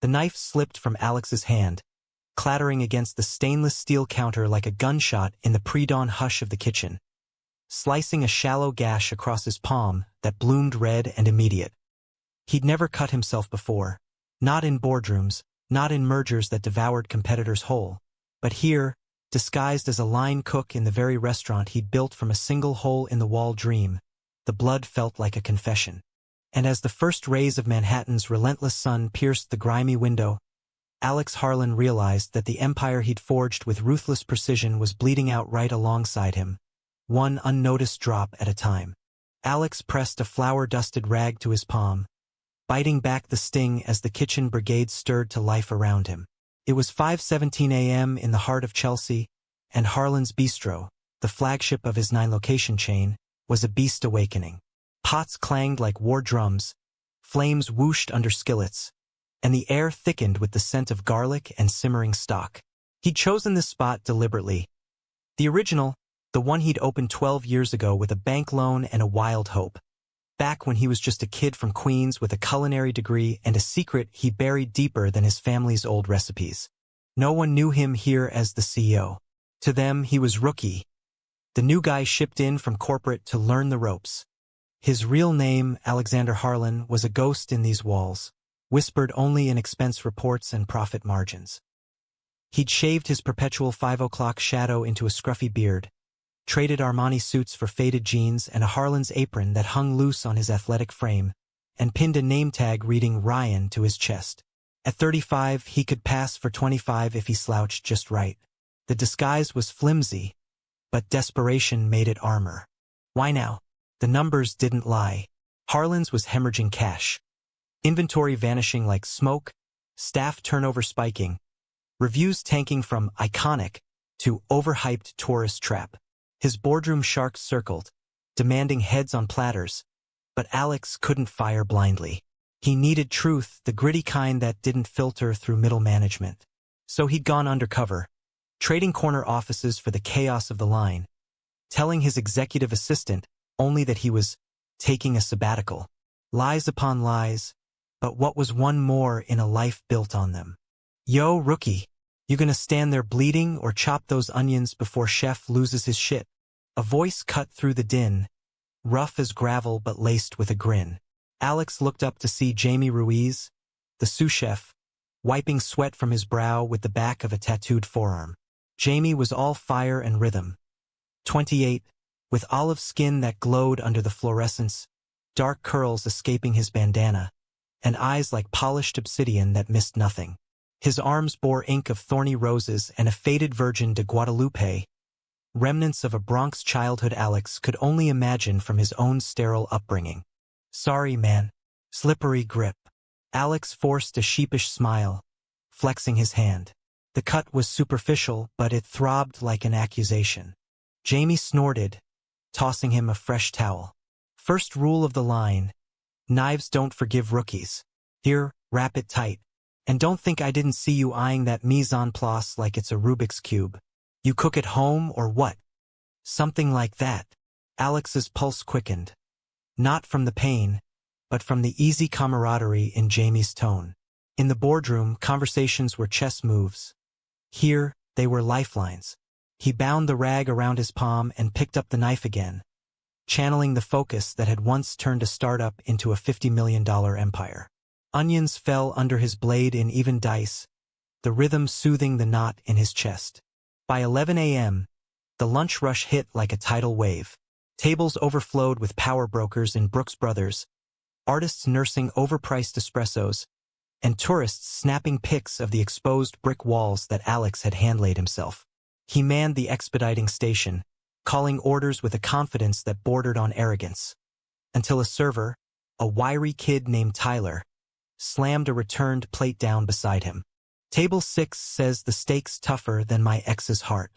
The knife slipped from Alex's hand, clattering against the stainless steel counter like a gunshot in the pre-dawn hush of the kitchen, slicing a shallow gash across his palm that bloomed red and immediate. He'd never cut himself before, not in boardrooms, not in mergers that devoured competitors whole, but here, disguised as a line cook in the very restaurant he'd built from a single hole-in-the-wall dream, the blood felt like a confession. And as the first rays of Manhattan's relentless sun pierced the grimy window, Alex Harlan realized that the empire he'd forged with ruthless precision was bleeding out right alongside him, one unnoticed drop at a time. Alex pressed a flour-dusted rag to his palm, biting back the sting as the kitchen brigade stirred to life around him. It was 5:17 a.m. in the heart of Chelsea, and Harlan's Bistro, the flagship of his 9-location chain, was a beast awakening. Pots clanged like war drums, flames whooshed under skillets, and the air thickened with the scent of garlic and simmering stock. He'd chosen this spot deliberately. The original, the one he'd opened 12 years ago with a bank loan and a wild hope, back when he was just a kid from Queens with a culinary degree and a secret he buried deeper than his family's old recipes. No one knew him here as the CEO. To them, he was rookie, the new guy shipped in from corporate to learn the ropes. His real name, Alexander Harlan, was a ghost in these walls, whispered only in expense reports and profit margins. He'd shaved his perpetual 5 o'clock shadow into a scruffy beard, traded Armani suits for faded jeans and a Harlan's apron that hung loose on his athletic frame, and pinned a name tag reading Ryan to his chest. At 35, he could pass for 25 if he slouched just right. The disguise was flimsy, but desperation made it armor. Why now? The numbers didn't lie. Harlan's was hemorrhaging cash. Inventory vanishing like smoke, staff turnover spiking, reviews tanking from iconic to overhyped tourist trap. His boardroom sharks circled, demanding heads on platters, but Alex couldn't fire blindly. He needed truth, the gritty kind that didn't filter through middle management. So he'd gone undercover, trading corner offices for the chaos of the line, telling his executive assistant only that he was taking a sabbatical. Lies upon lies, but what was one more in a life built on them? Yo, rookie, you gonna stand there bleeding or chop those onions before chef loses his shit? A voice cut through the din, rough as gravel but laced with a grin. Alex looked up to see Jamie Ruiz, the sous chef, wiping sweat from his brow with the back of a tattooed forearm. Jamie was all fire and rhythm. 28, with olive skin that glowed under the fluorescence, dark curls escaping his bandana, and eyes like polished obsidian that missed nothing. His arms bore ink of thorny roses and a faded Virgin de Guadalupe, remnants of a Bronx childhood Alex could only imagine from his own sterile upbringing. Sorry, man. Slippery grip. Alex forced a sheepish smile, flexing his hand. The cut was superficial, but it throbbed like an accusation. Jamie snorted, tossing him a fresh towel. First rule of the line: knives don't forgive rookies. Here, wrap it tight. And don't think I didn't see you eyeing that mise en place like it's a Rubik's Cube. You cook at home or what? Something like that. Alex's pulse quickened. Not from the pain, but from the easy camaraderie in Jamie's tone. In the boardroom, conversations were chess moves. Here, they were lifelines. He bound the rag around his palm and picked up the knife again, channeling the focus that had once turned a startup into a $50 million empire. Onions fell under his blade in even dice, the rhythm soothing the knot in his chest. By 11 a.m., the lunch rush hit like a tidal wave. Tables overflowed with power brokers in Brooks Brothers, artists nursing overpriced espressos, and tourists snapping pics of the exposed brick walls that Alex had hand-laid himself. He manned the expediting station, calling orders with a confidence that bordered on arrogance, until a server, a wiry kid named Tyler, slammed a returned plate down beside him. Table 6 says the steak's tougher than my ex's heart.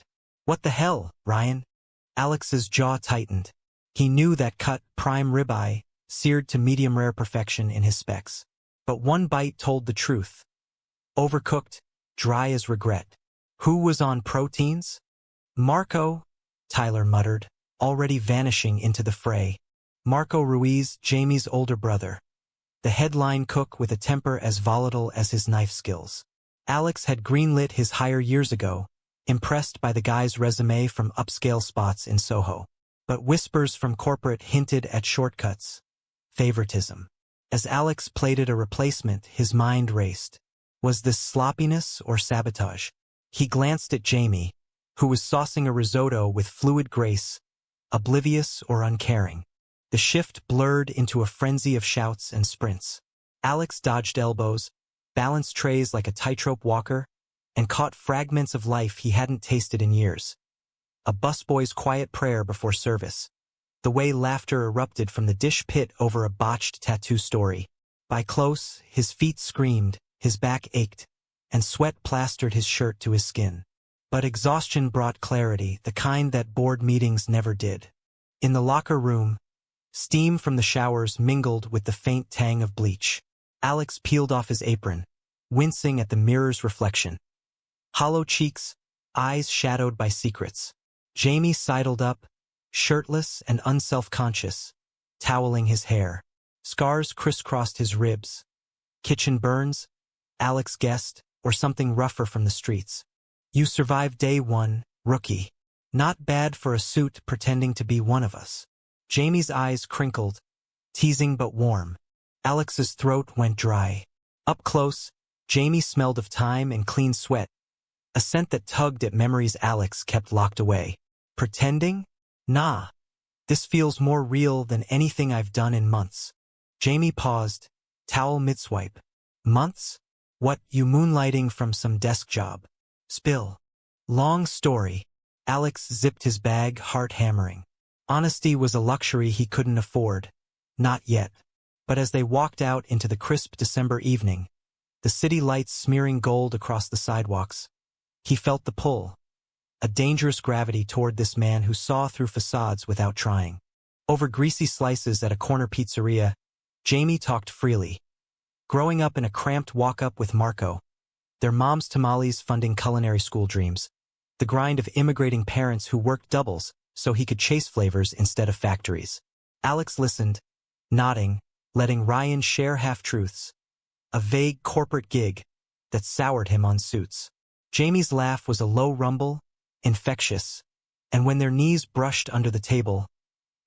What the hell, Ryan? Alex's jaw tightened. He knew that cut, prime ribeye, seared to medium-rare perfection in his specs. But one bite told the truth. Overcooked, dry as regret. Who was on proteins? Marco, Tyler muttered, already vanishing into the fray. Marco Ruiz, Jamie's older brother. the headline cook with a temper as volatile as his knife skills. Alex had greenlit his hire years ago, impressed by the guy's resume from upscale spots in Soho. But whispers from corporate hinted at shortcuts, favoritism. As Alex plated a replacement, his mind raced. Was this sloppiness or sabotage? He glanced at Jamie, who was saucing a risotto with fluid grace, oblivious or uncaring. The shift blurred into a frenzy of shouts and sprints. Alex dodged elbows, balanced trays like a tightrope walker, and caught fragments of life he hadn't tasted in years. A busboy's quiet prayer before service. The way laughter erupted from the dish pit over a botched tattoo story. By close, his feet screamed, his back ached, and sweat plastered his shirt to his skin. But exhaustion brought clarity, the kind that board meetings never did. In the locker room, steam from the showers mingled with the faint tang of bleach. Alex peeled off his apron, wincing at the mirror's reflection. Hollow cheeks, eyes shadowed by secrets. Jamie sidled up, shirtless and unself-conscious, toweling his hair. Scars crisscrossed his ribs. Kitchen burns? Alex guessed, or something rougher from the streets. You survived day one, rookie. Not bad for a suit pretending to be one of us. Jamie's eyes crinkled, teasing but warm. Alex's throat went dry. Up close, Jamie smelled of thyme and clean sweat, a scent that tugged at memories Alex kept locked away. Pretending? Nah. This feels more real than anything I've done in months. Jamie paused, towel mid-swipe. Months? What, you moonlighting from some desk job? Spill. Long story. Alex zipped his bag, heart hammering. Honesty was a luxury he couldn't afford. Not yet. But as they walked out into the crisp December evening, the city lights smearing gold across the sidewalks, he felt the pull. A dangerous gravity toward this man who saw through facades without trying. Over greasy slices at a corner pizzeria, Jamie talked freely. Growing up in a cramped walk-up with Marco, their mom's tamales funding culinary school dreams, the grind of immigrating parents who worked doubles so he could chase flavors instead of factories. Alex listened, nodding, letting Ryan share half-truths. A vague corporate gig that soured him on suits. Jamie's laugh was a low rumble, infectious, and when their knees brushed under the table,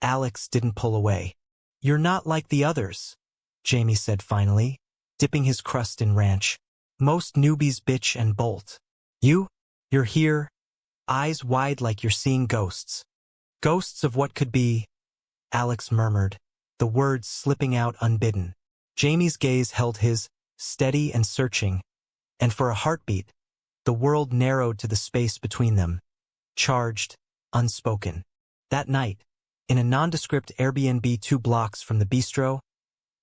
Alex didn't pull away. You're not like the others, Jamie said finally, dipping his crust in ranch. Most newbies bitch and bolt. You're here, eyes wide like you're seeing ghosts. Ghosts of what could be, Alex murmured, the words slipping out unbidden. Jamie's gaze held his, steady and searching, and for a heartbeat, the world narrowed to the space between them. Charged, unspoken. That night, in a nondescript Airbnb 2 blocks from the bistro,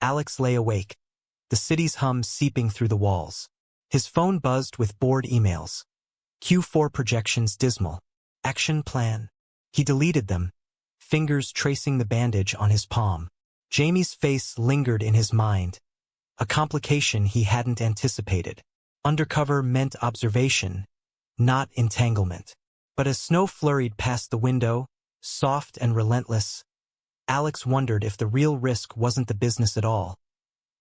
Alex lay awake, the city's hum seeping through the walls. His phone buzzed with bored emails. Q4 projections dismal. Action plan. He deleted them, fingers tracing the bandage on his palm. Jamie's face lingered in his mind, a complication he hadn't anticipated. Undercover meant observation, not entanglement. But as snow flurried past the window, soft and relentless, Alex wondered if the real risk wasn't the business at all,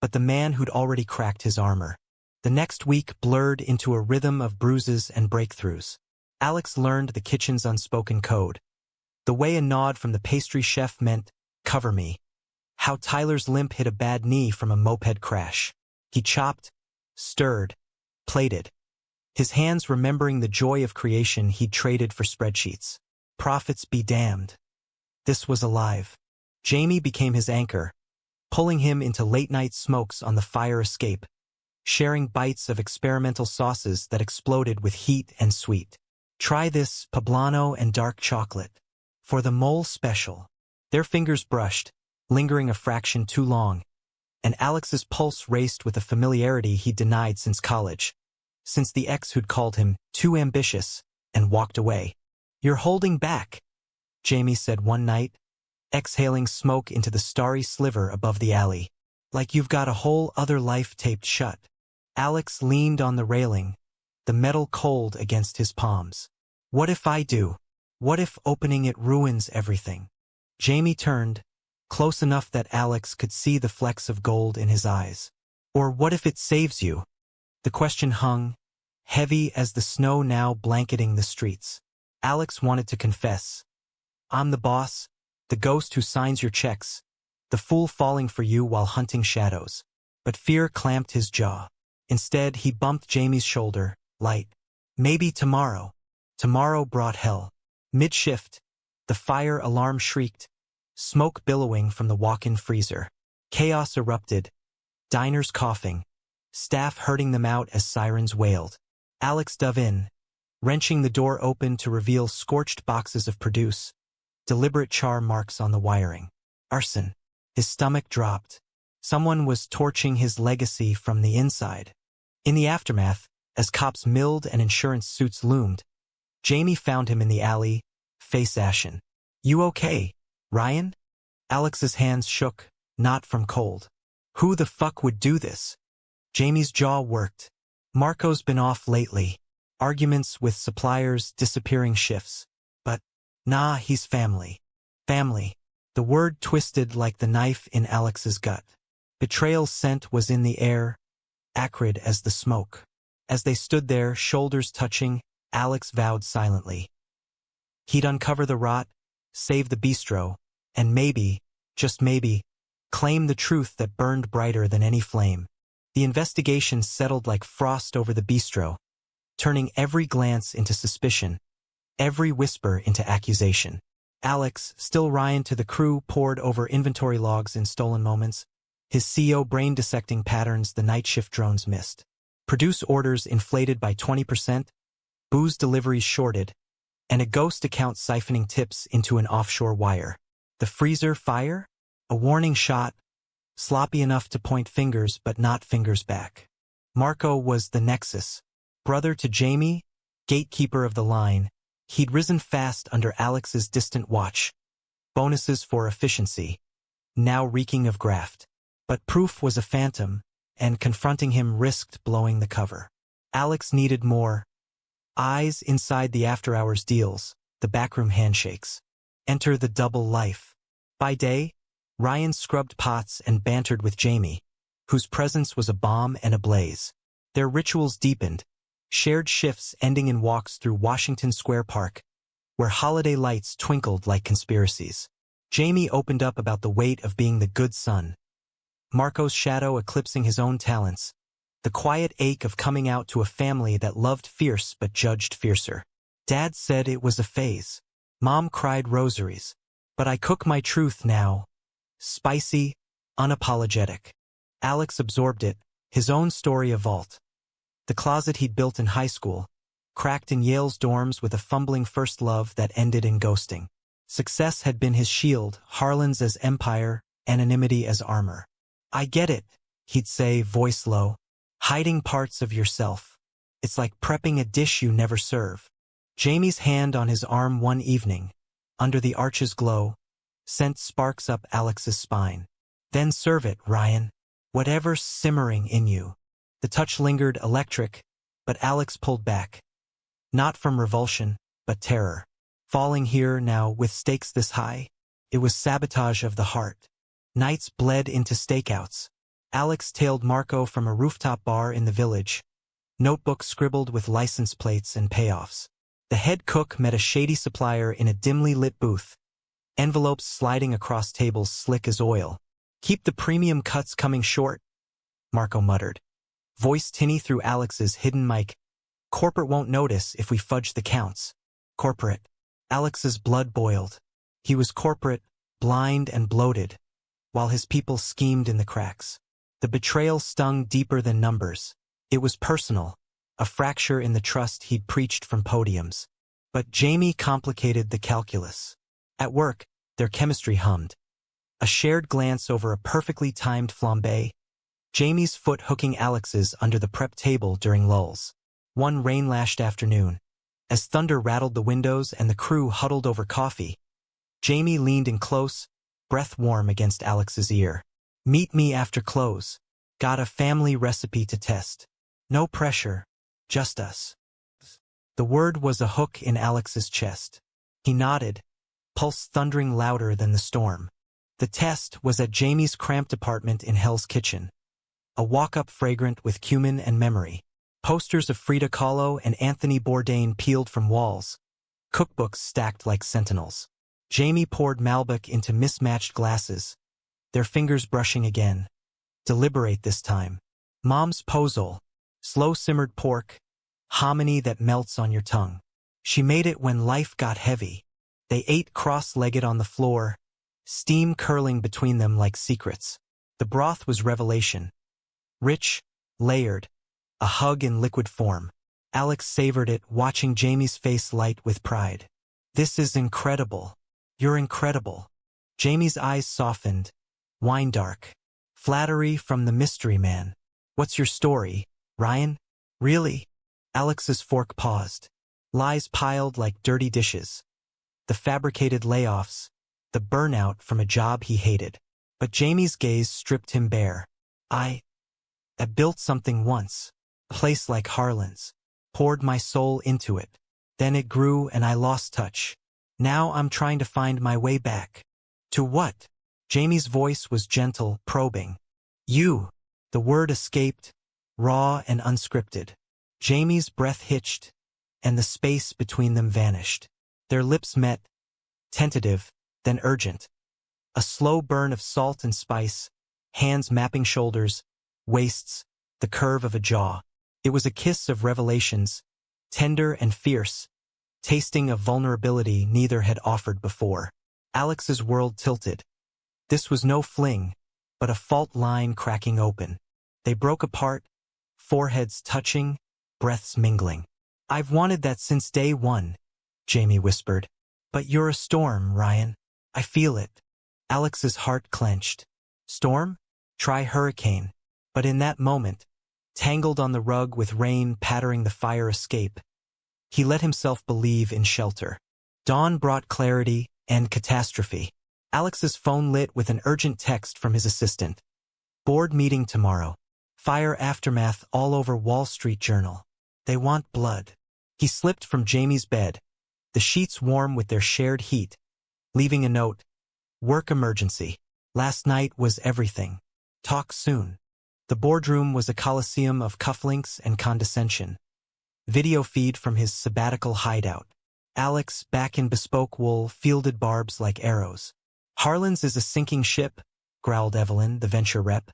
but the man who'd already cracked his armor. The next week blurred into a rhythm of bruises and breakthroughs. Alex learned the kitchen's unspoken code. The way a nod from the pastry chef meant, cover me. How Tyler's limp hit a bad knee from a moped crash. He chopped, stirred, plated. His hands remembering the joy of creation he'd traded for spreadsheets. Profits be damned. This was alive. Jamie became his anchor, pulling him into late-night smokes on the fire escape, sharing bites of experimental sauces that exploded with heat and sweet. Try this poblano and dark chocolate. For the mole special. Their fingers brushed, lingering a fraction too long, and Alex's pulse raced with a familiarity he'd denied since college. Since the ex who'd called him too ambitious and walked away. You're holding back, Jamie said one night, exhaling smoke into the starry sliver above the alley. Like you've got a whole other life taped shut. Alex leaned on the railing, the metal cold against his palms. What if I do? What if opening it ruins everything? Jamie turned, close enough that Alex could see the flecks of gold in his eyes. Or what if it saves you? The question hung, heavy as the snow now blanketing the streets. Alex wanted to confess. I'm the boss, the ghost who signs your checks, the fool falling for you while hunting shadows. But fear clamped his jaw. Instead, he bumped Jamie's shoulder, light. Maybe tomorrow. Tomorrow brought hell. Mid-shift, the fire alarm shrieked, smoke billowing from the walk-in freezer. Chaos erupted, diners coughing, staff herding them out as sirens wailed. Alex dove in, wrenching the door open to reveal scorched boxes of produce, deliberate char marks on the wiring. Arson. His stomach dropped. Someone was torching his legacy from the inside. In the aftermath, as cops milled and insurance suits loomed, Jamie found him in the alley, face ashen. You okay, Ryan? Alex's hands shook, not from cold. Who the fuck would do this? Jamie's jaw worked. Marco's been off lately. Arguments with suppliers, disappearing shifts. But, nah, he's family. Family. The word twisted like the knife in Alex's gut. Betrayal's scent was in the air, acrid as the smoke. As they stood there, shoulders touching, Alex vowed silently. He'd uncover the rot, save the bistro, and maybe, just maybe, claim the truth that burned brighter than any flame. The investigation settled like frost over the bistro, turning every glance into suspicion, every whisper into accusation. Alex, still Ryan to the crew, pored over inventory logs in stolen moments, his CO brain dissecting patterns the night shift drones missed. Produce orders inflated by 20%, booze deliveries shorted, and a ghost account siphoning tips into an offshore wire. The freezer fire? A warning shot, sloppy enough to point fingers but not fingers back. Marco was the nexus. Brother to Jamie, gatekeeper of the line, he'd risen fast under Alex's distant watch. Bonuses for efficiency, now reeking of graft. But proof was a phantom, and confronting him risked blowing the cover. Alex needed more eyes inside the after-hours deals, the backroom handshakes. Enter the double life. By day, Ryan scrubbed pots and bantered with Jamie, whose presence was a bomb and a blaze. Their rituals deepened, shared shifts ending in walks through Washington Square Park, where holiday lights twinkled like conspiracies. Jamie opened up about the weight of being the good son, Marco's shadow eclipsing his own talents, the quiet ache of coming out to a family that loved fierce but judged fiercer. Dad said it was a phase. Mom cried rosaries. But I cook my truth now. Spicy, unapologetic. Alex absorbed it, his own story a vault. The closet he'd built in high school, cracked in Yale's dorms with a fumbling first love that ended in ghosting. Success had been his shield, Harlan's as empire, anonymity as armor. I get it, he'd say, voice low. Hiding parts of yourself. It's like prepping a dish you never serve. Jamie's hand on his arm one evening, under the arch's glow, sent sparks up Alex's spine. Then serve it, Ryan. Whatever's simmering in you. The touch lingered electric, but Alex pulled back. Not from revulsion, but terror. Falling here now with stakes this high, it was sabotage of the heart. Nights bled into stakeouts. Alex tailed Marco from a rooftop bar in the village, notebook scribbled with license plates and payoffs. The head cook met a shady supplier in a dimly lit booth, envelopes sliding across tables slick as oil. Keep the premium cuts coming short, Marco muttered. Voice tinny through Alex's hidden mic. Corporate won't notice if we fudge the counts. Corporate. Alex's blood boiled. He was corporate, blind and bloated, while his people schemed in the cracks. The betrayal stung deeper than numbers. It was personal, a fracture in the trust he'd preached from podiums. But Jamie complicated the calculus. At work, their chemistry hummed. A shared glance over a perfectly timed flambe, Jamie's foot hooking Alex's under the prep table during lulls. One rain-lashed afternoon, as thunder rattled the windows and the crew huddled over coffee, Jamie leaned in close, breath warm against Alex's ear. Meet me after close. Got a family recipe to test. No pressure, just us. The word was a hook in Alex's chest. He nodded, pulse thundering louder than the storm. The test was at Jamie's cramped apartment in Hell's Kitchen. A walk-up fragrant with cumin and memory. Posters of Frida Kahlo and Anthony Bourdain peeled from walls. Cookbooks stacked like sentinels. Jamie poured Malbec into mismatched glasses, their fingers brushing again. Deliberate this time. Mom's pozole. Slow-simmered pork. Hominy that melts on your tongue. She made it when life got heavy. They ate cross-legged on the floor, steam curling between them like secrets. The broth was revelation. Rich, layered, a hug in liquid form. Alex savored it, watching Jamie's face light with pride. This is incredible. You're incredible. Jamie's eyes softened, wine dark. Flattery from the mystery man. What's your story, Ryan? Really? Alex's fork paused. Lies piled like dirty dishes. The fabricated layoffs, the burnout from a job he hated. But Jamie's gaze stripped him bare. I built something once, a place like Harlan's. Poured my soul into it. Then it grew and I lost touch. Now I'm trying to find my way back. To what? Jamie's voice was gentle, probing. You. The word escaped, raw and unscripted. Jamie's breath hitched, and the space between them vanished. Their lips met, tentative, then urgent. A slow burn of salt and spice, hands mapping shoulders, waists, the curve of a jaw. It was a kiss of revelations, tender and fierce, tasting of vulnerability neither had offered before. Alex's world tilted. This was no fling, but a fault line cracking open. They broke apart, foreheads touching, breaths mingling. I've wanted that since day one, Jamie whispered. But you're a storm, Ryan. I feel it. Alex's heart clenched. Storm? Try hurricane. But in that moment, tangled on the rug with rain pattering the fire escape, he let himself believe in shelter. Dawn brought clarity and catastrophe. Alex's phone lit with an urgent text from his assistant. Board meeting tomorrow. Fire aftermath all over Wall Street Journal. They want blood. He slipped from Jamie's bed, the sheets warm with their shared heat, leaving a note. Work emergency. Last night was everything. Talk soon. The boardroom was a coliseum of cufflinks and condescension. Video feed from his sabbatical hideout. Alex, back in bespoke wool, fielded barbs like arrows. Harlan's is a sinking ship, growled Evelyn, the venture rep.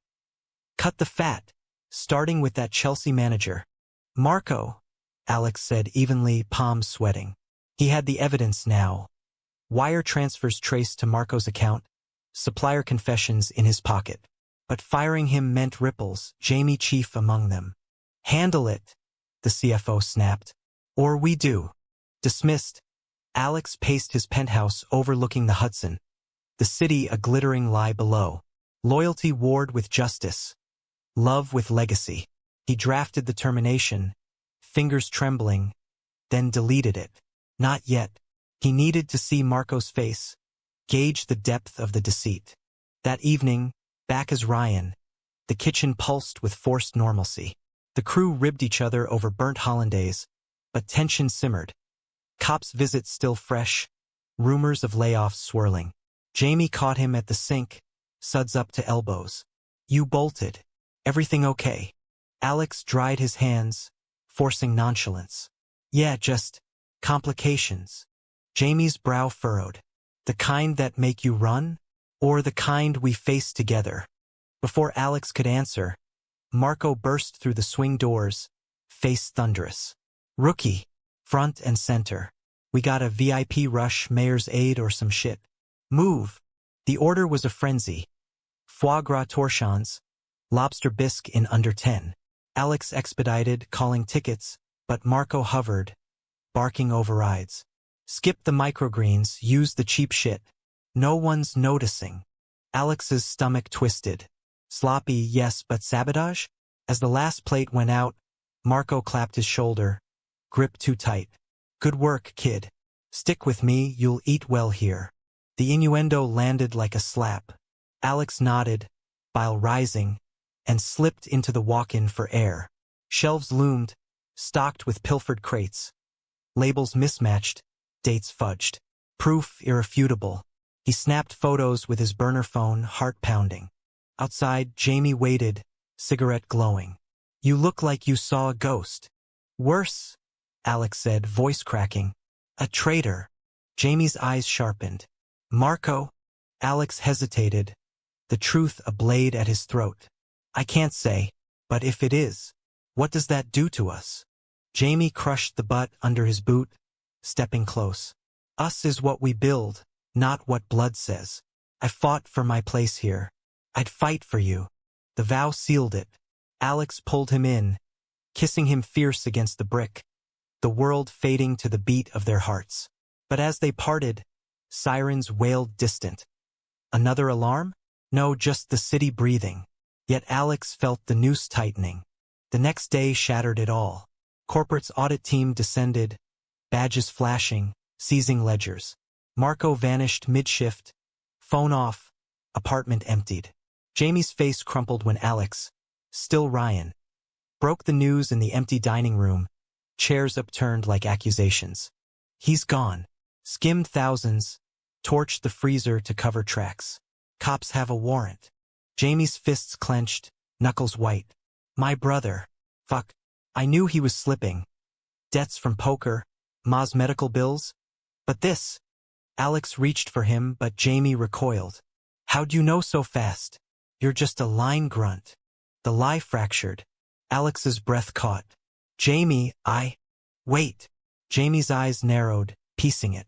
Cut the fat, starting with that Chelsea manager. Marco, Alex said evenly, palms sweating. He had the evidence now. Wire transfers traced to Marco's account, supplier confessions in his pocket. But firing him meant ripples, Jamie chief among them. Handle it, the CFO snapped. Or we do. Dismissed. Alex paced his penthouse overlooking the Hudson. The city a glittering lie below. Loyalty warred with justice. Love with legacy. He drafted the termination, fingers trembling, then deleted it. Not yet. He needed to see Marco's face, gauge the depth of the deceit. That evening, back as Ryan, the kitchen pulsed with forced normalcy. The crew ribbed each other over burnt hollandaise, but tension simmered. Cops' visits still fresh, rumors of layoffs swirling. Jamie caught him at the sink, suds up to elbows. You bolted. Everything okay? Alex dried his hands, forcing nonchalance. Yeah, just complications. Jamie's brow furrowed. The kind that make you run? Or the kind we face together? Before Alex could answer, Marco burst through the swing doors, face thunderous. Rookie, front and center. We got a VIP rush, mayor's aide or some shit. Move. The order was a frenzy. Foie gras torchons, lobster bisque in under 10. Alex expedited, calling tickets, but Marco hovered, barking overrides. Skip the microgreens, use the cheap shit. No one's noticing. Alex's stomach twisted. Sloppy, yes, but sabotage? As the last plate went out, Marco clapped his shoulder. Grip too tight. Good work, kid. Stick with me, you'll eat well here. The innuendo landed like a slap. Alex nodded, bile rising, and slipped into the walk-in for air. Shelves loomed, stocked with pilfered crates. Labels mismatched, dates fudged. Proof irrefutable. He snapped photos with his burner phone, heart pounding. Outside, Jamie waited, cigarette glowing. You look like you saw a ghost. Worse, Alex said, voice cracking. A traitor. Jamie's eyes sharpened. Marco? Alex hesitated, the truth a blade at his throat. I can't say, but if it is, what does that do to us? Jamie crushed the butt under his boot, stepping close. Us is what we build, not what blood says. I fought for my place here. I'd fight for you. The vow sealed it. Alex pulled him in, kissing him fierce against the brick, the world fading to the beat of their hearts. But as they parted, sirens wailed distant. Another alarm? No, just the city breathing. Yet Alex felt the noose tightening. The next day shattered it all. Corporate's audit team descended, badges flashing, seizing ledgers. Marco vanished mid-shift, phone off, apartment emptied. Jamie's face crumpled when Alex, still Ryan, broke the news in the empty dining room, chairs upturned like accusations. He's gone. Skimmed thousands, torched the freezer to cover tracks. Cops have a warrant. Jamie's fists clenched, knuckles white. My brother. Fuck. I knew he was slipping. Debts from poker, Ma's medical bills. But this. Alex reached for him, but Jamie recoiled. How'd you know so fast? You're just a line grunt. The lie fractured. Alex's breath caught. Jamie, Wait. Jamie's eyes narrowed, piecing it.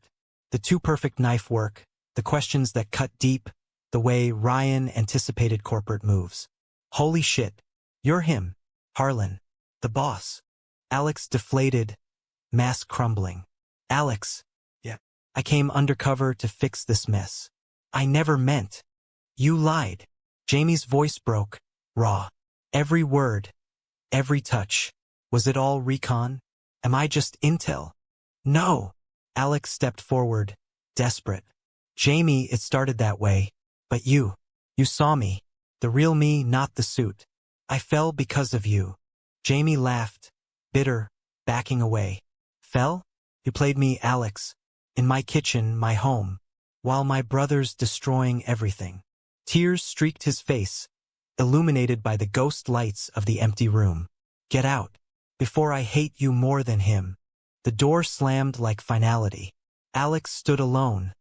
The too perfect knife work, the questions that cut deep, the way Ryan anticipated corporate moves. Holy shit. You're him. Harlan. The boss. Alex deflated, mask crumbling. Alex. Yeah. I came undercover to fix this mess. I never meant. You lied. Jamie's voice broke, raw. Every word. Every touch. Was it all recon? Am I just intel? No. Alex stepped forward, desperate. Jamie, it started that way. But you saw me. The real me, not the suit. I fell because of you. Jamie laughed, bitter, backing away. Fell? You played me, Alex. In my kitchen, my home. While my brother's destroying everything. Tears streaked his face, illuminated by the ghost lights of the empty room. Get out. Before I hate you more than him. The door slammed like finality. Alex stood alone,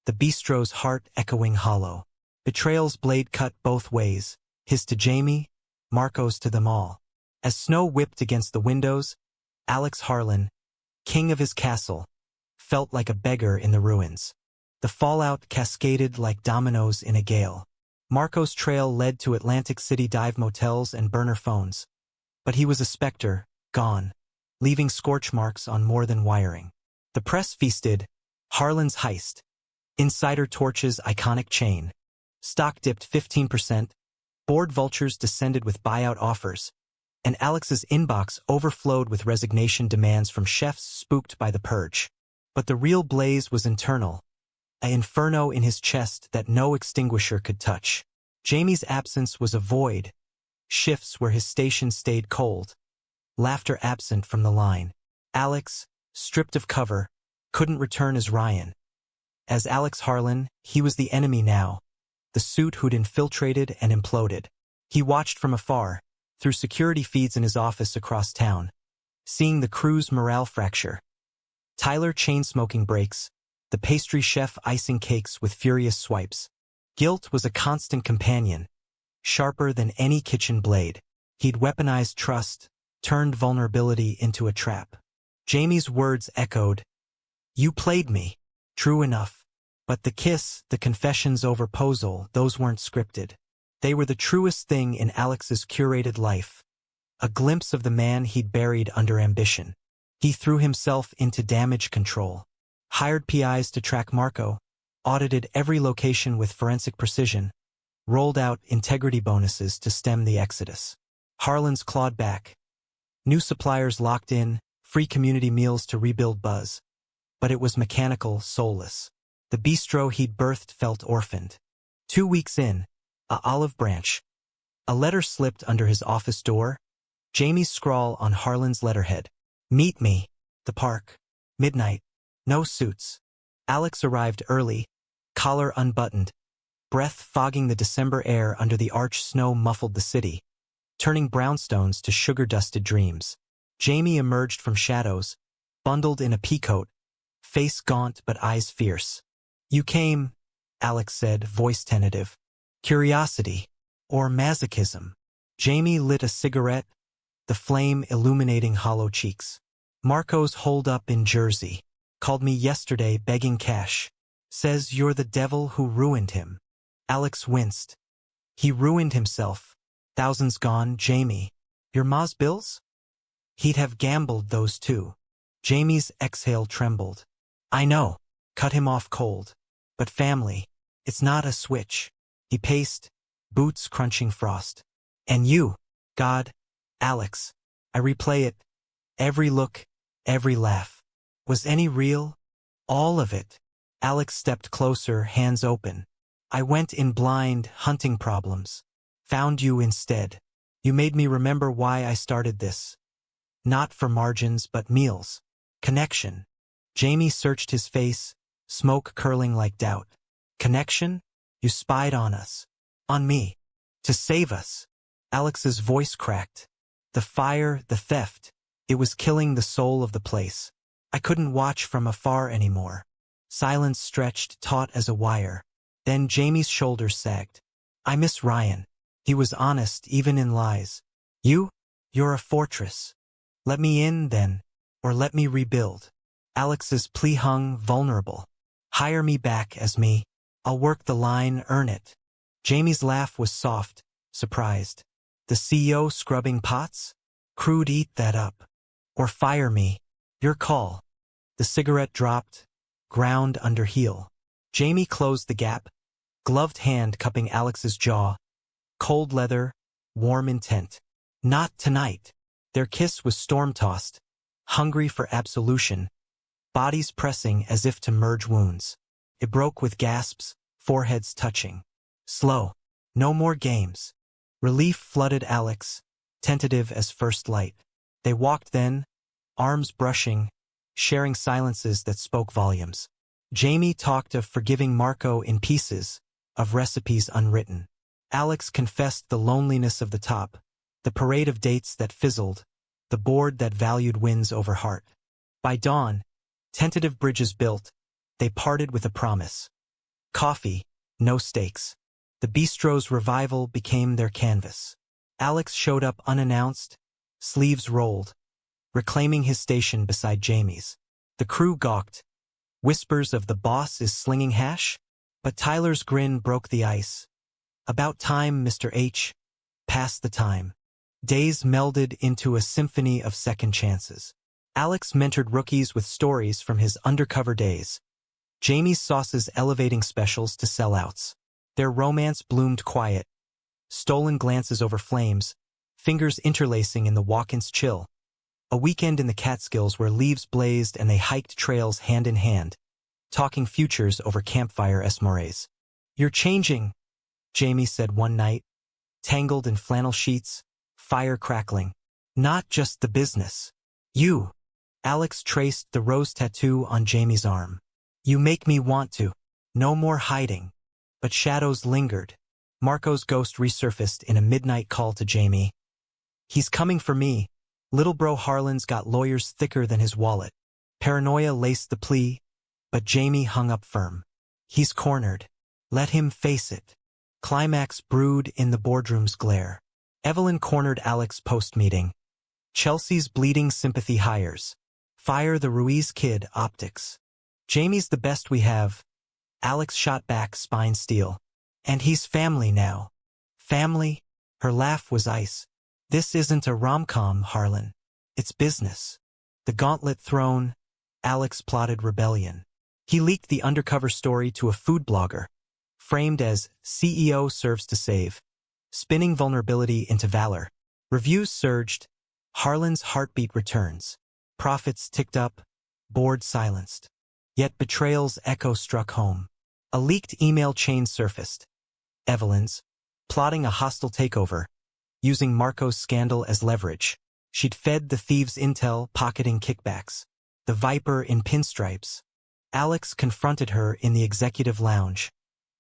the bistro's heart echoing hollow. Betrayal's blade cut both ways, his to Jamie, Marco's to them all. As snow whipped against the windows, Alex Harlan, king of his castle, felt like a beggar in the ruins. The fallout cascaded like dominoes in a gale. Marco's trail led to Atlantic City dive motels and burner phones. But he was a specter, gone, leaving scorch marks on more than wiring. The press feasted, Harlan's heist, insider torches iconic chain. Stock dipped 15%, board vultures descended with buyout offers, and Alex's inbox overflowed with resignation demands from chefs spooked by the purge. But the real blaze was internal, an inferno in his chest that no extinguisher could touch. Jamie's absence was a void, shifts where his station stayed cold, laughter absent from the line. Alex, stripped of cover, couldn't return as Ryan. As Alex Harlan, he was the enemy now, the suit who'd infiltrated and imploded. He watched from afar, through security feeds in his office across town, seeing the crew's morale fracture. Tyler chain-smoking breaks, the pastry chef icing cakes with furious swipes. Guilt was a constant companion, sharper than any kitchen blade. He'd weaponized trust, turned vulnerability into a trap. Jamie's words echoed, "You played me." True enough. But the kiss, the confessions over Pozole, those weren't scripted. They were the truest thing in Alex's curated life. A glimpse of the man he'd buried under ambition. He threw himself into damage control. Hired PIs to track Marco, audited every location with forensic precision, rolled out integrity bonuses to stem the exodus. Harlan's clawed back. New suppliers locked in, free community meals to rebuild buzz. But it was mechanical, soulless. The bistro he'd birthed felt orphaned. 2 weeks in, a olive branch. A letter slipped under his office door. Jamie's scrawl on Harlan's letterhead. Meet me. The park. Midnight. No suits. Alex arrived early, collar unbuttoned, breath fogging the December air under the arch snow muffled the city, turning brownstones to sugar-dusted dreams. Jamie emerged from shadows, bundled in a peacoat, face gaunt but eyes fierce. "You came," Alex said, voice tentative. "Curiosity, or masochism?" Jamie lit a cigarette, the flame illuminating hollow cheeks. "Marco's holed up in Jersey. Called me yesterday begging cash. Says you're the devil who ruined him." Alex winced. "He ruined himself. Thousands gone, Jamie. Your ma's bills?" "He'd have gambled those too." Jamie's exhale trembled. "I know. Cut him off cold. But family, it's not a switch." He paced, boots crunching frost. "And you, God, Alex, I replay it. Every look, every laugh. Was any real? All of it." Alex stepped closer, hands open. "I went in blind, hunting problems. Found you instead. You made me remember why I started this. Not for margins, but meals. Connection." Jamie searched his face, smoke curling like doubt. "Connection? You spied on us. On me. To save us." Alex's voice cracked. "The fire, the theft. It was killing the soul of the place. I couldn't watch from afar anymore." Silence stretched, taut as a wire. Then Jamie's shoulders sagged. "I miss Ryan. He was honest, even in lies. You're a fortress. Let me in, then, or let me rebuild." Alex's plea hung, vulnerable. "Hire me back as me. I'll work the line, earn it." Jamie's laugh was soft, surprised. "The CEO scrubbing pots? Crude, eat that up. Or fire me. Your call." The cigarette dropped, ground under heel. Jamie closed the gap, gloved hand cupping Alex's jaw. Cold leather, warm intent. "Not tonight." Their kiss was storm-tossed, hungry for absolution, bodies pressing as if to merge wounds. It broke with gasps, foreheads touching. Slow. No more games. Relief flooded Alex, tentative as first light. They walked then, arms brushing, sharing silences that spoke volumes. Jamie talked of forgiving Marco in pieces, of recipes unwritten. Alex confessed the loneliness of the top, the parade of dates that fizzled, the board that valued wins over heart. By dawn, tentative bridges built, they parted with a promise. Coffee, no stakes. The bistro's revival became their canvas. Alex showed up unannounced, sleeves rolled, reclaiming his station beside Jamie's. The crew gawked. Whispers of "the boss is slinging hash?" But Tyler's grin broke the ice. "About time, Mr. H. Pass the time." Days melded into a symphony of second chances. Alex mentored rookies with stories from his undercover days. Jamie's sauces elevating specials to sellouts. Their romance bloomed quiet. Stolen glances over flames, fingers interlacing in the walk-ins chill. A weekend in the Catskills where leaves blazed and they hiked trails hand in hand, talking futures over campfire esmores. "You're changing," Jamie said one night, tangled in flannel sheets, fire crackling. "Not just the business. You." Alex traced the rose tattoo on Jamie's arm. "You make me want to." No more hiding. But shadows lingered. Marco's ghost resurfaced in a midnight call to Jamie. "He's coming for me." Little bro Harlan's got lawyers thicker than his wallet. Paranoia laced the plea, but Jamie hung up firm. "He's cornered. Let him face it." Climax brewed in the boardroom's glare. Evelyn cornered Alex post-meeting. "Chelsea's bleeding sympathy hires. Fire the Ruiz kid optics. Jamie's the best we have." Alex shot back, spine steel. "And he's family now." "Family?" Her laugh was ice. "This isn't a rom-com, Harlan. It's business." The gauntlet thrown, Alex plotted rebellion. He leaked the undercover story to a food blogger, framed as "CEO serves to save," spinning vulnerability into valor. Reviews surged. Harlan's heartbeat returns. Profits ticked up, board silenced. Yet betrayal's echo struck home. A leaked email chain surfaced. Evelyn's, plotting a hostile takeover, using Marco's scandal as leverage. She'd fed the thieves intel, pocketing kickbacks. The viper in pinstripes. Alex confronted her in the executive lounge.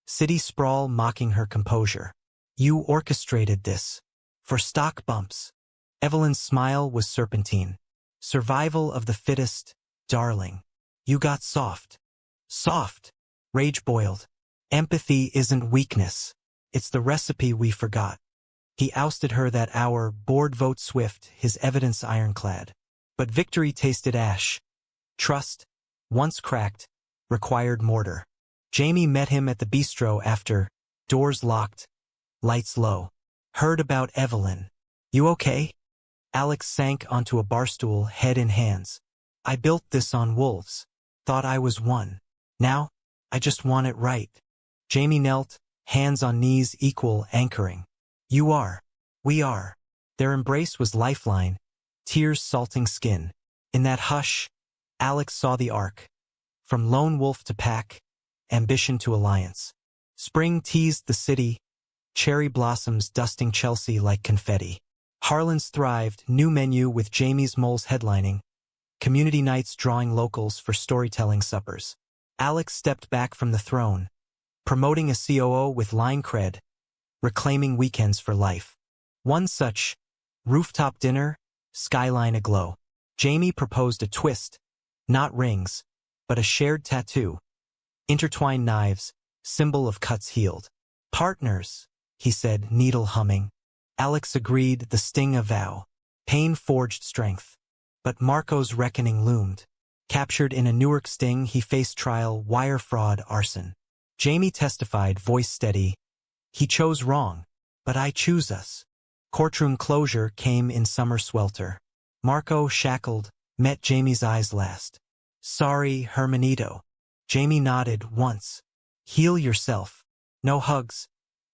City sprawl mocking her composure. You orchestrated this. For stock bumps. Evelyn's smile was serpentine. Survival of the fittest, darling. You got soft. Soft. Rage boiled. Empathy isn't weakness. It's the recipe we forgot. He ousted her that hour, board vote swift, his evidence ironclad. But victory tasted ash. Trust, once cracked, required mortar. Jamie met him at the bistro after, doors locked, lights low. Heard about Evelyn. You okay? Alex sank onto a barstool, head in hands. I built this on wolves. Thought I was one. Now, I just want it right. Jamie knelt, hands on knees equal anchoring. You are. We are. Their embrace was lifeline, tears salting skin. In that hush, Alex saw the arc. From lone wolf to pack, ambition to alliance. Spring teased the city, cherry blossoms dusting Chelsea like confetti. Harlan's thrived, new menu with Jamie's moles headlining, community nights drawing locals for storytelling suppers. Alex stepped back from the throne, promoting a COO with line cred, reclaiming weekends for life. One such, rooftop dinner, skyline aglow. Jamie proposed a twist, not rings, but a shared tattoo. Intertwined knives, symbol of cuts healed. Partners, he said, needle humming. Alex agreed, the sting a vow. Pain forged strength. But Marco's reckoning loomed. Captured in a Newark sting, he faced trial, wire fraud, arson. Jamie testified, voice steady. He chose wrong, but I choose us. Courtroom closure came in summer swelter. Marco, shackled, met Jamie's eyes last. Sorry, Hermanito. Jamie nodded once. Heal yourself. No hugs,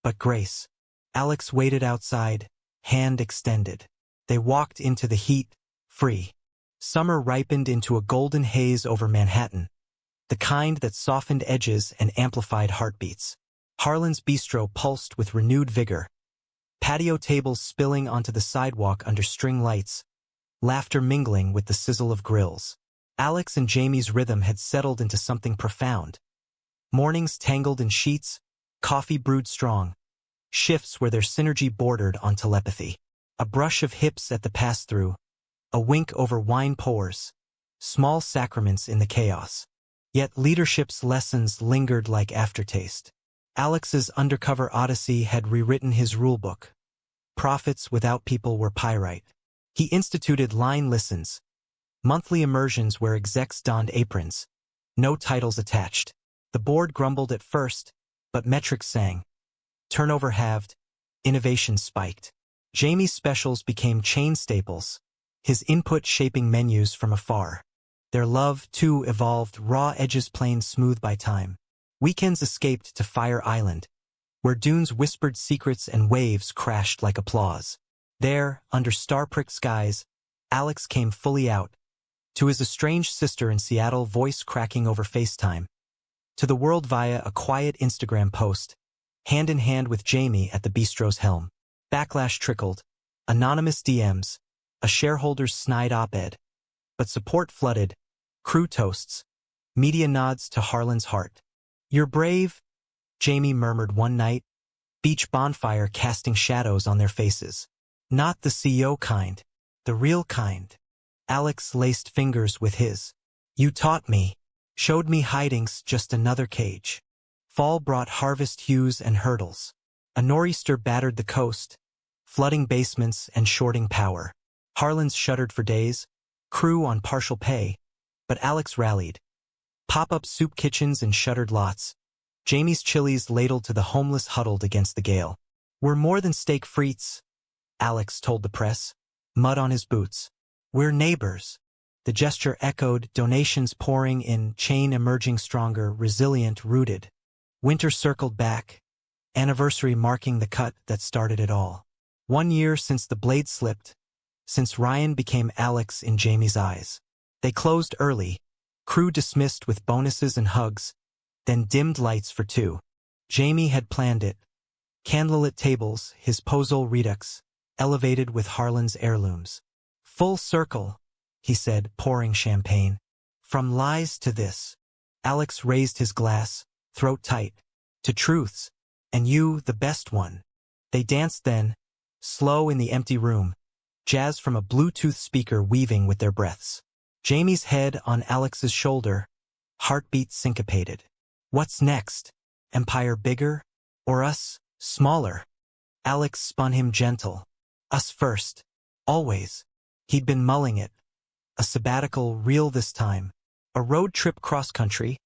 but grace. Alex waited outside, hand extended. They walked into the heat, free. Summer ripened into a golden haze over Manhattan, the kind that softened edges and amplified heartbeats. Harlan's bistro pulsed with renewed vigor. Patio tables spilling onto the sidewalk under string lights, laughter mingling with the sizzle of grills. Alex and Jamie's rhythm had settled into something profound. Mornings tangled in sheets, coffee brewed strong. Shifts where their synergy bordered on telepathy. A brush of hips at the pass-through, a wink over wine pours, small sacraments in the chaos. Yet leadership's lessons lingered like aftertaste. Alex's undercover odyssey had rewritten his rulebook. Profits without people were pyrite. He instituted line listens, monthly immersions where execs donned aprons, no titles attached. The board grumbled at first, but metrics sang. Turnover halved, innovation spiked. Jamie's specials became chain staples, his input shaping menus from afar. Their love, too, evolved, raw edges planed smooth by time. Weekends escaped to Fire Island, where dunes whispered secrets and waves crashed like applause. There, under star-pricked skies, Alex came fully out. To his estranged sister in Seattle, voice cracking over FaceTime. To the world via a quiet Instagram post, hand in hand with Jamie at the bistro's helm. Backlash trickled, anonymous DMs, a shareholder's snide op-ed. But support flooded, crew toasts, media nods to Harlan's heart. You're brave, Jamie murmured one night, beach bonfire casting shadows on their faces. Not the CEO kind, the real kind. Alex laced fingers with his. You taught me, showed me hiding's just another cage. Fall brought harvest hues and hurdles. A nor'easter battered the coast, flooding basements and shorting power. Harlan's shuttered for days, crew on partial pay, but Alex rallied. Pop-up soup kitchens and shuttered lots. Jamie's chilies ladled to the homeless huddled against the gale. We're more than steak frites, Alex told the press, mud on his boots. We're neighbors. The gesture echoed, donations pouring in, chain emerging stronger, resilient, rooted. Winter circled back, anniversary marking the cut that started it all. 1 year since the blade slipped, since Ryan became Alex in Jamie's eyes. They closed early, crew dismissed with bonuses and hugs, then dimmed lights for two. Jamie had planned it. Candlelit tables, his Pozole redux, elevated with Harlan's heirlooms. Full circle, he said, pouring champagne. From lies to this. Alex raised his glass, throat tight. To truths. And you, the best one. They danced then, slow in the empty room, jazz from a Bluetooth speaker weaving with their breaths. Jamie's head on Alex's shoulder, heartbeat syncopated. What's next? Empire bigger? Or us, smaller? Alex spun him gentle. Us first. Always. He'd been mulling it. A sabbatical, real this time. A road trip cross-country,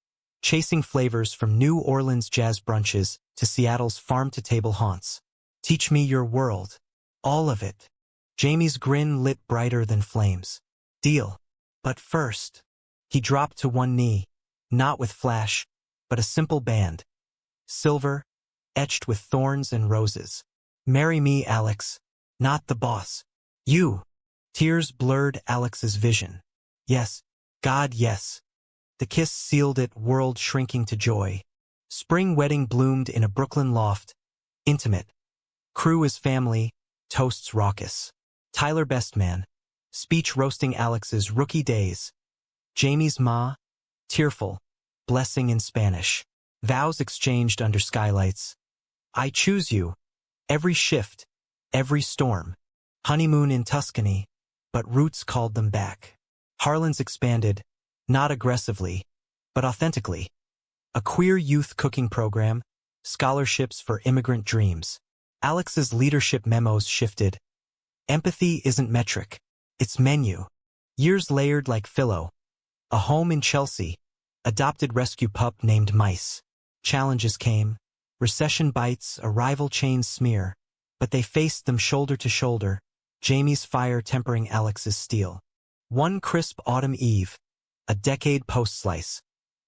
chasing flavors from New Orleans jazz brunches to Seattle's farm-to-table haunts. Teach me your world. All of it. Jamie's grin lit brighter than flames. Deal. But first. He dropped to one knee, not with flash, but a simple band. Silver, etched with thorns and roses. Marry me, Alex. Not the boss. You. Tears blurred Alex's vision. Yes. God, yes. The kiss sealed it, world shrinking to joy. Spring wedding bloomed in a Brooklyn loft. Intimate. Crew is family, toasts raucous. Tyler Bestman. Speech roasting Alex's rookie days. Jamie's ma. Tearful. Blessing in Spanish. Vows exchanged under skylights. I choose you. Every shift. Every storm. Honeymoon in Tuscany. But roots called them back. Harlan's expanded. Not aggressively, but authentically. A queer youth cooking program, scholarships for immigrant dreams. Alex's leadership memos shifted. Empathy isn't metric, it's menu. Years layered like Philo. A home in Chelsea. Adopted rescue pup named Mice. Challenges came. Recession bites, a rival chain smear. But they faced them shoulder to shoulder. Jamie's fire tempering Alex's steel. One crisp autumn eve. A decade post-slice.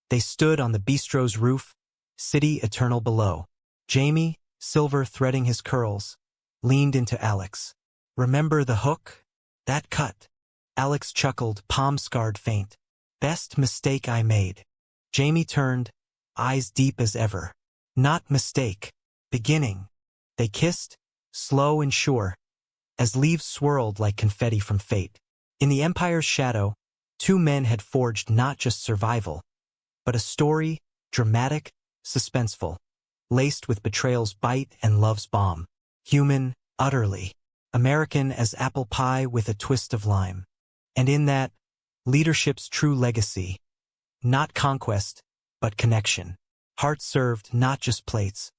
They stood on the bistro's roof, city eternal below. Jamie, silver threading his curls, leaned into Alex. Remember the hook? That cut. Alex chuckled, palm-scarred faint. Best mistake I made. Jamie turned, eyes deep as ever. Not mistake. Beginning. They kissed, slow and sure, as leaves swirled like confetti from fate. In the Empire's shadow, two men had forged not just survival, but a story, dramatic, suspenseful, laced with betrayal's bite and love's bomb. Human, utterly. American as apple pie with a twist of lime. And in that, leadership's true legacy. Not conquest, but connection. Heart served, not just plates.